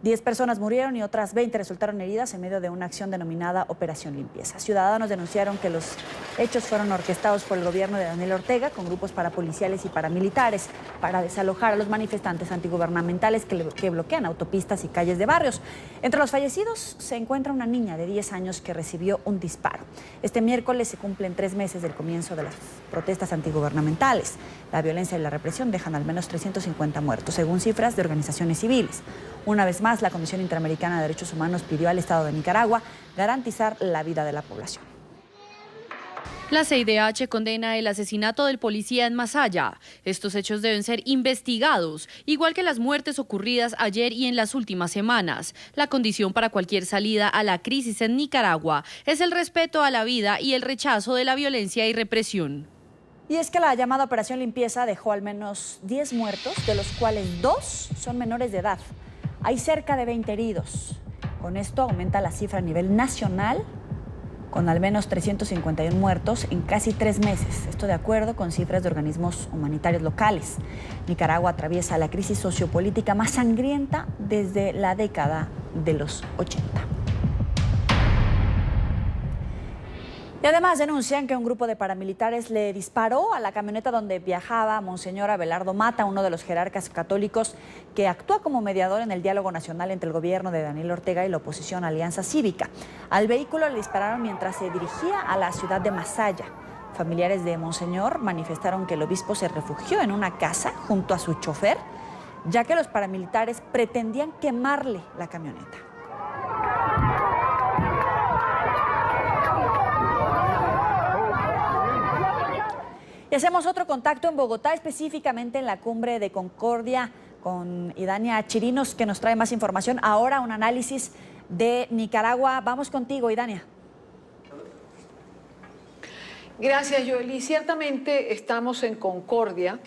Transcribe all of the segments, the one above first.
10 personas murieron y otras 20 resultaron heridas en medio de una acción denominada Operación Limpieza. Ciudadanos denunciaron que los hechos fueron orquestados por el gobierno de Daniel Ortega con grupos parapoliciales y paramilitares para desalojar a los manifestantes antigubernamentales que bloquean autopistas y calles de barrios. Entre los fallecidos se encuentra una niña de 10 años que recibió un disparo. Este miércoles se cumplen 3 meses del comienzo de las protestas antigubernamentales. La violencia y la represión dejan al menos 350 muertos, según cifras de organizaciones civiles. Una vez más, la Comisión Interamericana de Derechos Humanos pidió al Estado de Nicaragua garantizar la vida de la población. La CIDH condena el asesinato del policía en Masaya. Estos hechos deben ser investigados, igual que las muertes ocurridas ayer y en las últimas semanas. La condición para cualquier salida a la crisis en Nicaragua es el respeto a la vida y el rechazo de la violencia y represión. Y es que la llamada Operación Limpieza dejó al menos 10 muertos, de los cuales 2 son menores de edad. Hay cerca de 20 heridos. Con esto aumenta la cifra a nivel nacional, con al menos 351 muertos en casi 3 meses. Esto de acuerdo con cifras de organismos humanitarios locales. Nicaragua atraviesa la crisis sociopolítica más sangrienta desde la década de los 80. Y además denuncian que un grupo de paramilitares le disparó a la camioneta donde viajaba Monseñor Abelardo Mata, uno de los jerarcas católicos que actúa como mediador en el diálogo nacional entre el gobierno de Daniel Ortega y la oposición Alianza Cívica. Al vehículo le dispararon mientras se dirigía a la ciudad de Masaya. Familiares de Monseñor manifestaron que el obispo se refugió en una casa junto a su chofer, ya que los paramilitares pretendían quemarle la camioneta. Y hacemos otro contacto en Bogotá, específicamente en la cumbre de Concordia, con Idania Chirinos, que nos trae más información. Ahora un análisis de Nicaragua. Vamos contigo, Idania. Gracias, Joely. Ciertamente estamos en Concordia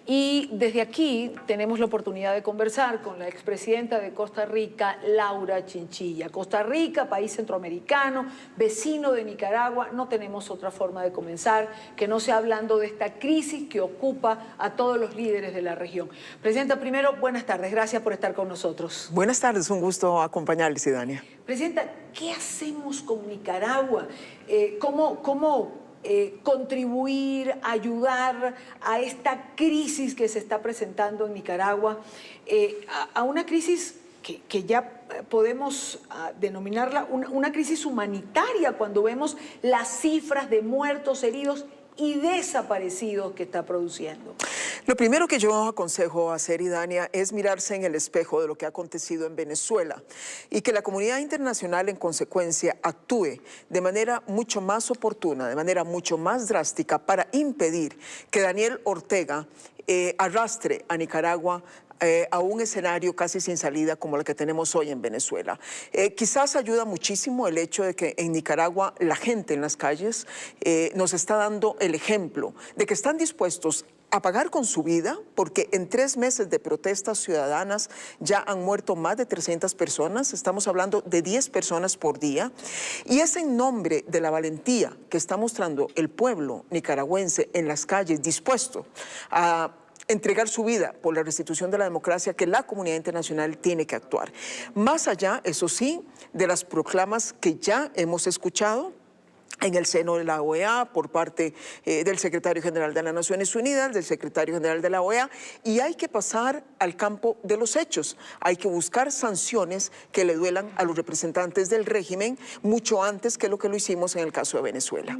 y desde aquí tenemos la oportunidad de conversar con la expresidenta de Costa Rica, Laura Chinchilla. Costa Rica, país centroamericano, vecino de Nicaragua, no tenemos otra forma de comenzar que no sea hablando de esta crisis que ocupa a todos los líderes de la región. Presidenta, primero, buenas tardes, gracias por estar con nosotros. Buenas tardes, un gusto acompañarles, Idania. Presidenta, ¿qué hacemos con Nicaragua? ¿Cómo contribuir, ayudar a esta crisis que se está presentando en Nicaragua, a una crisis que ya podemos denominarla una crisis humanitaria cuando vemos las cifras de muertos, heridos y desaparecidos que está produciendo? Lo primero que yo aconsejo hacer, Idania, es mirarse en el espejo de lo que ha acontecido en Venezuela y que la comunidad internacional, en consecuencia, actúe de manera mucho más oportuna, de manera mucho más drástica para impedir que Daniel Ortega arrastre a Nicaragua a un escenario casi sin salida como el que tenemos hoy en Venezuela. Quizás ayuda muchísimo el hecho de que en Nicaragua la gente en las calles nos está dando el ejemplo de que están dispuestos a pagar con su vida, porque en 3 meses de protestas ciudadanas ya han muerto más de 300 personas, estamos hablando de 10 personas por día, y es en nombre de la valentía que está mostrando el pueblo nicaragüense en las calles dispuesto a entregar su vida por la restitución de la democracia que la comunidad internacional tiene que actuar. Más allá, eso sí, de las proclamas que ya hemos escuchado en el seno de la OEA, por parte del secretario general de las Naciones Unidas, del secretario general de la OEA, y hay que pasar al campo de los hechos. Hay que buscar sanciones que le duelan a los representantes del régimen mucho antes que lo hicimos en el caso de Venezuela.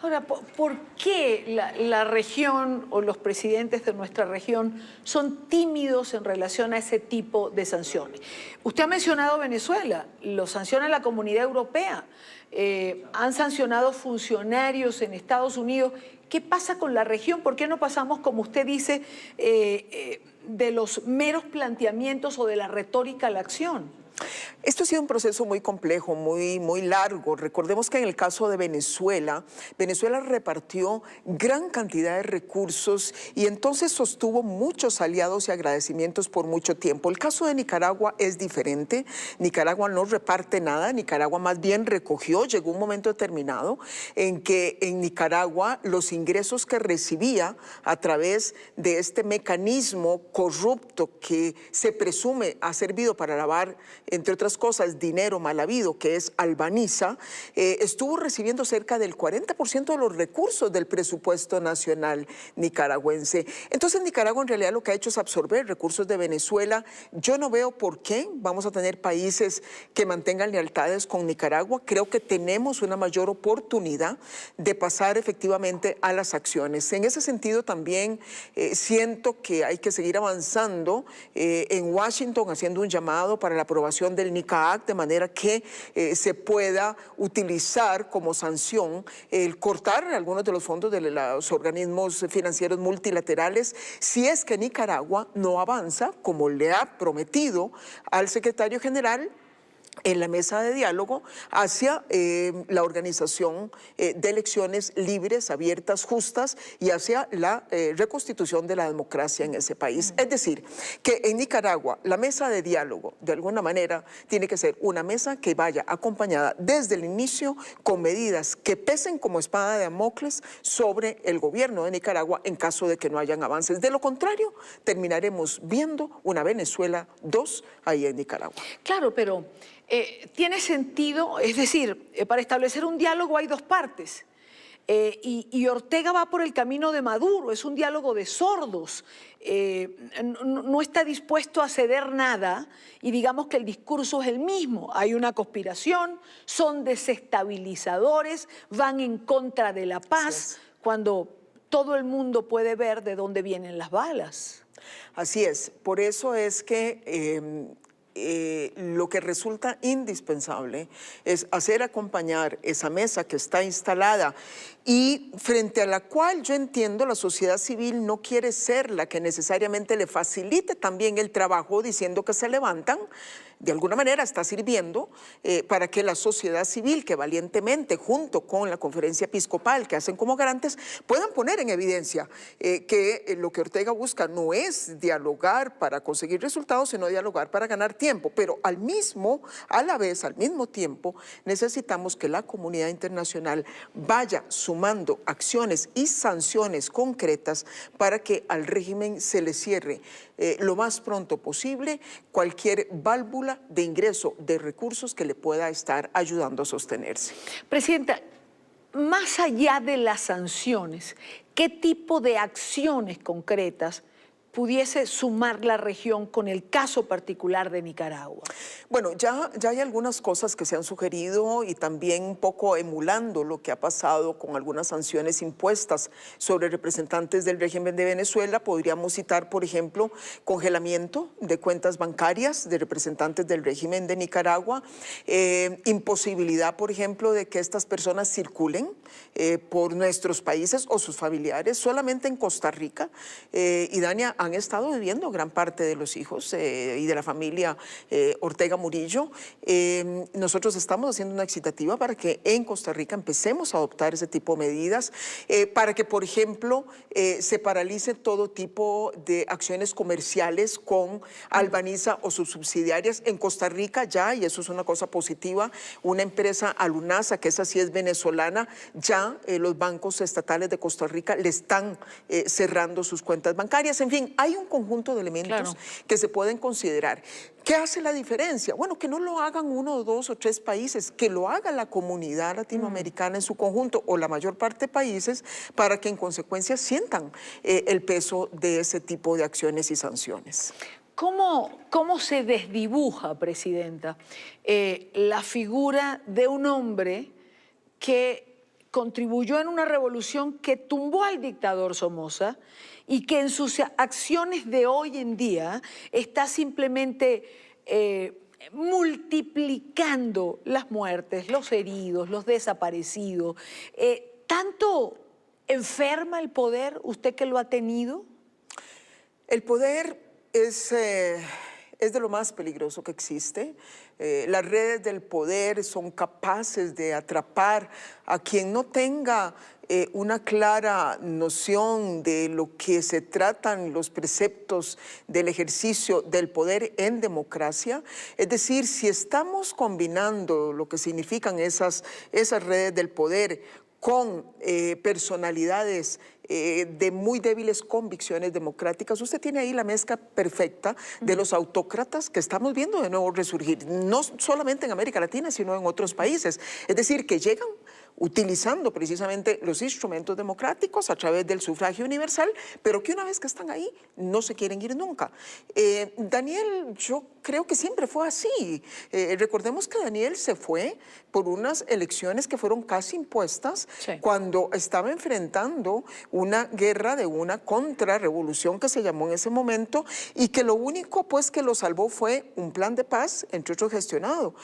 Ahora, ¿por qué la región o los presidentes de nuestra región son tímidos en relación a ese tipo de sanciones? Usted ha mencionado Venezuela, lo sanciona la Comunidad Europea. Han sancionado funcionarios en Estados Unidos. ¿Qué pasa con la región? ¿Por qué no pasamos, como usted dice, de los meros planteamientos o de la retórica a la acción? Esto ha sido un proceso muy complejo, muy largo. Recordemos que en el caso de Venezuela, Venezuela repartió gran cantidad de recursos y entonces sostuvo muchos aliados y agradecimientos por mucho tiempo. El caso de Nicaragua es diferente. Nicaragua no reparte nada, Nicaragua más bien recogió. Llegó un momento determinado en que en Nicaragua los ingresos que recibía a través de este mecanismo corrupto que se presume ha servido para lavar, entre otras cosas, dinero mal habido, que es Albaniza, estuvo recibiendo cerca del 40% de los recursos del presupuesto nacional nicaragüense. Entonces Nicaragua en realidad lo que ha hecho es absorber recursos de Venezuela. Yo no veo por qué vamos a tener países que mantengan lealtades con Nicaragua. Creo que tenemos una mayor oportunidad de pasar efectivamente a las acciones. En ese sentido también siento que hay que seguir avanzando en Washington, haciendo un llamado para la aprobación del NICA Act, de manera que se pueda utilizar como sanción el cortar algunos de los fondos de los organismos financieros multilaterales si es que Nicaragua no avanza, como le ha prometido al secretario general, en la mesa de diálogo hacia la organización de elecciones libres, abiertas, justas y hacia la reconstitución de la democracia en ese país. Es decir, que en Nicaragua la mesa de diálogo de alguna manera tiene que ser una mesa que vaya acompañada desde el inicio con medidas que pesen como espada de Damocles sobre el gobierno de Nicaragua en caso de que no hayan avances. De lo contrario, terminaremos viendo una Venezuela 2 ahí en Nicaragua. Claro, pero tiene sentido, es decir, para establecer un diálogo hay dos partes. Y Ortega va por el camino de Maduro, es un diálogo de sordos, no está dispuesto a ceder nada y digamos que el discurso es el mismo. Hay una conspiración, son desestabilizadores, van en contra de la paz, cuando todo el mundo puede ver de dónde vienen las balas. Así es, por eso es que lo que resulta indispensable es hacer acompañar esa mesa que está instalada y frente a la cual yo entiendo la sociedad civil no quiere ser la que necesariamente le facilite también el trabajo diciendo que se levantan. De alguna manera está sirviendo para que la sociedad civil, que valientemente junto con la conferencia episcopal que hacen como garantes, puedan poner en evidencia que lo que Ortega busca no es dialogar para conseguir resultados, sino dialogar para ganar tiempo. Pero al mismo tiempo, necesitamos que la comunidad internacional vaya sumando acciones y sanciones concretas para que al régimen se le cierre lo más pronto posible cualquier válvula de ingreso de recursos que le pueda estar ayudando a sostenerse. Presidenta, más allá de las sanciones, ¿qué tipo de acciones concretas pudiese sumar la región con el caso particular de Nicaragua? Bueno, ya hay algunas cosas que se han sugerido y también un poco emulando lo que ha pasado con algunas sanciones impuestas sobre representantes del régimen de Venezuela. Podríamos citar, por ejemplo, congelamiento de cuentas bancarias de representantes del régimen de Nicaragua, imposibilidad, por ejemplo, de que estas personas circulen por nuestros países o sus familiares. Solamente en Costa Rica, y Dania, han estado viviendo gran parte de los hijos y de la familia Ortega Murillo. Nosotros estamos haciendo una excitativa para que en Costa Rica empecemos a adoptar ese tipo de medidas, para que, por ejemplo, se paralice todo tipo de acciones comerciales con Albaniza o sus subsidiarias. En Costa Rica ya, y eso es una cosa positiva, una empresa Alunasa, que esa sí es venezolana, ya los bancos estatales de Costa Rica le están cerrando sus cuentas bancarias. En fin, hay un conjunto de elementos que se pueden considerar. ¿Qué hace la diferencia? Bueno, que no lo hagan 1, 2 o 3 países, que lo haga la comunidad latinoamericana en su conjunto o la mayor parte de países para que en consecuencia sientan el peso de ese tipo de acciones y sanciones. ¿Cómo se desdibuja, Presidenta, la figura de un hombre que contribuyó en una revolución que tumbó al dictador Somoza y que en sus acciones de hoy en día está simplemente multiplicando las muertes, los heridos, los desaparecidos? ¿Tanto enferma el poder, usted que lo ha tenido? El poder es es de lo más peligroso que existe. Las redes del poder son capaces de atrapar a quien no tenga una clara noción de lo que se tratan los preceptos del ejercicio del poder en democracia. Es decir, si estamos combinando lo que significan esas redes del poder con personalidades de muy débiles convicciones democráticas, usted tiene ahí la mezcla perfecta de los autócratas que estamos viendo de nuevo resurgir, no solamente en América Latina, sino en otros países. Es decir, que llegan utilizando precisamente los instrumentos democráticos a través del sufragio universal, pero que una vez que están ahí no se quieren ir nunca. Daniel, yo creo que siempre fue así. Recordemos que Daniel se fue por unas elecciones que fueron casi impuestas, sí, cuando estaba enfrentando una guerra de una contrarrevolución que se llamó en ese momento, y que lo único pues que lo salvó fue un plan de paz, entre otros gestionado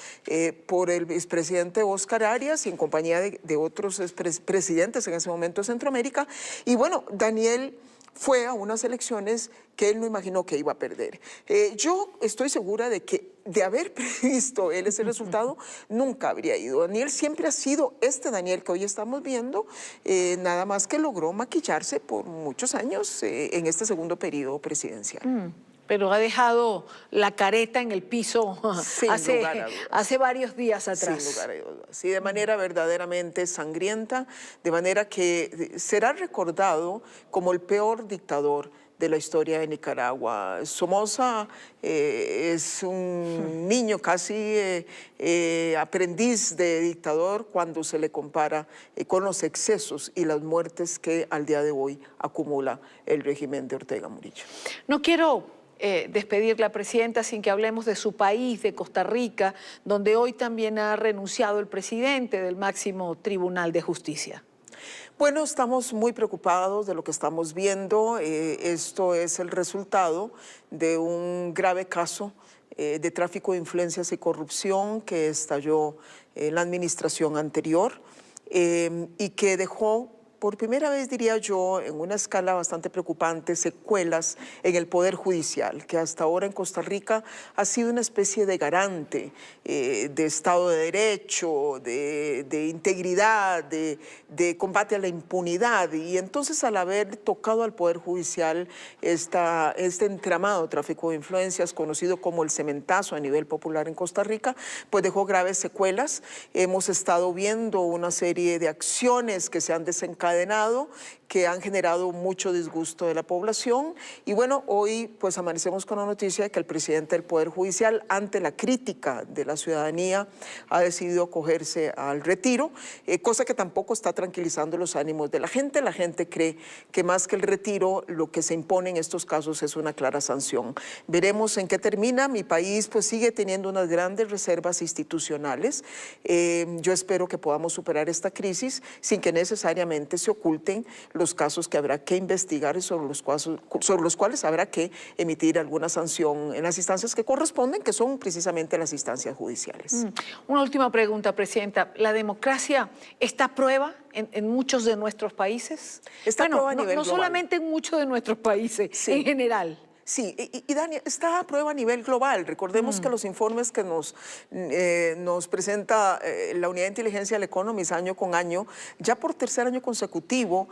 por el expresidente Óscar Arias y en compañía de otros presidentes en ese momento de Centroamérica. Y bueno, Daniel fue a unas elecciones que él no imaginó que iba a perder. Yo estoy segura de que de haber previsto él ese resultado, nunca habría ido. Daniel siempre ha sido este Daniel que hoy estamos viendo, nada más que logró maquillarse por muchos años en este segundo periodo presidencial. Pero ha dejado la careta en el piso hace varios días atrás. Sin lugar a dudas. Y de manera verdaderamente sangrienta, de manera que será recordado como el peor dictador de la historia de Nicaragua. Somoza es un niño casi aprendiz de dictador cuando se le compara con los excesos y las muertes que al día de hoy acumula el régimen de Ortega Murillo. No quiero despedir la presidenta sin que hablemos de su país, de Costa Rica, donde hoy también ha renunciado el presidente del máximo Tribunal de Justicia. Bueno, estamos muy preocupados de lo que estamos viendo. Esto es el resultado de un grave caso de tráfico de influencias y corrupción que estalló en la administración anterior y que dejó, por primera vez, diría yo, en una escala bastante preocupante, secuelas en el Poder Judicial, que hasta ahora en Costa Rica ha sido una especie de garante de Estado de Derecho, de integridad, de combate a la impunidad. Y entonces, al haber tocado al Poder Judicial este entramado de tráfico de influencias, conocido como el cementazo a nivel popular en Costa Rica, pues dejó graves secuelas. Hemos estado viendo una serie de acciones que se han desencadenado, que han generado mucho disgusto de la población. Y bueno, hoy pues amanecemos con la noticia de que el presidente del Poder Judicial, ante la crítica de la ciudadanía, ha decidido acogerse al retiro, cosa que tampoco está tranquilizando los ánimos de la gente. La gente cree que más que el retiro, lo que se impone en estos casos es una clara sanción. Veremos en qué termina. Mi país pues sigue teniendo unas grandes reservas institucionales. Yo espero que podamos superar esta crisis sin que necesariamente se oculten los casos que habrá que investigar y sobre los cuales habrá que emitir alguna sanción en las instancias que corresponden, que son precisamente las instancias judiciales. Una última pregunta, presidenta. ¿La democracia está a prueba en muchos de nuestros países? Está a prueba a nivel global. No solamente en muchos de nuestros países, sí, en general. Sí, y Dani, está a prueba a nivel global. Recordemos que los informes que nos presenta la Unidad de Inteligencia del Economist año con año, ya por tercer año consecutivo,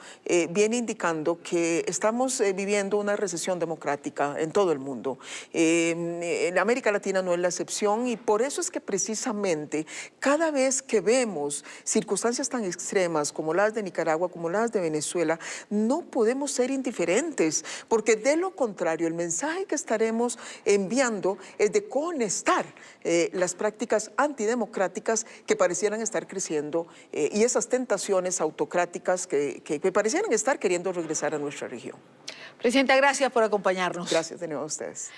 viene indicando que estamos viviendo una recesión democrática en todo el mundo. En América Latina no es la excepción, y por eso es que precisamente cada vez que vemos circunstancias tan extremas como las de Nicaragua, como las de Venezuela, no podemos ser indiferentes, porque de lo contrario, el mensaje que estaremos enviando es de conectar las prácticas antidemocráticas que parecieran estar creciendo y esas tentaciones autocráticas que parecieran estar queriendo regresar a nuestra región. Presidenta, gracias por acompañarnos. Gracias de nuevo a ustedes.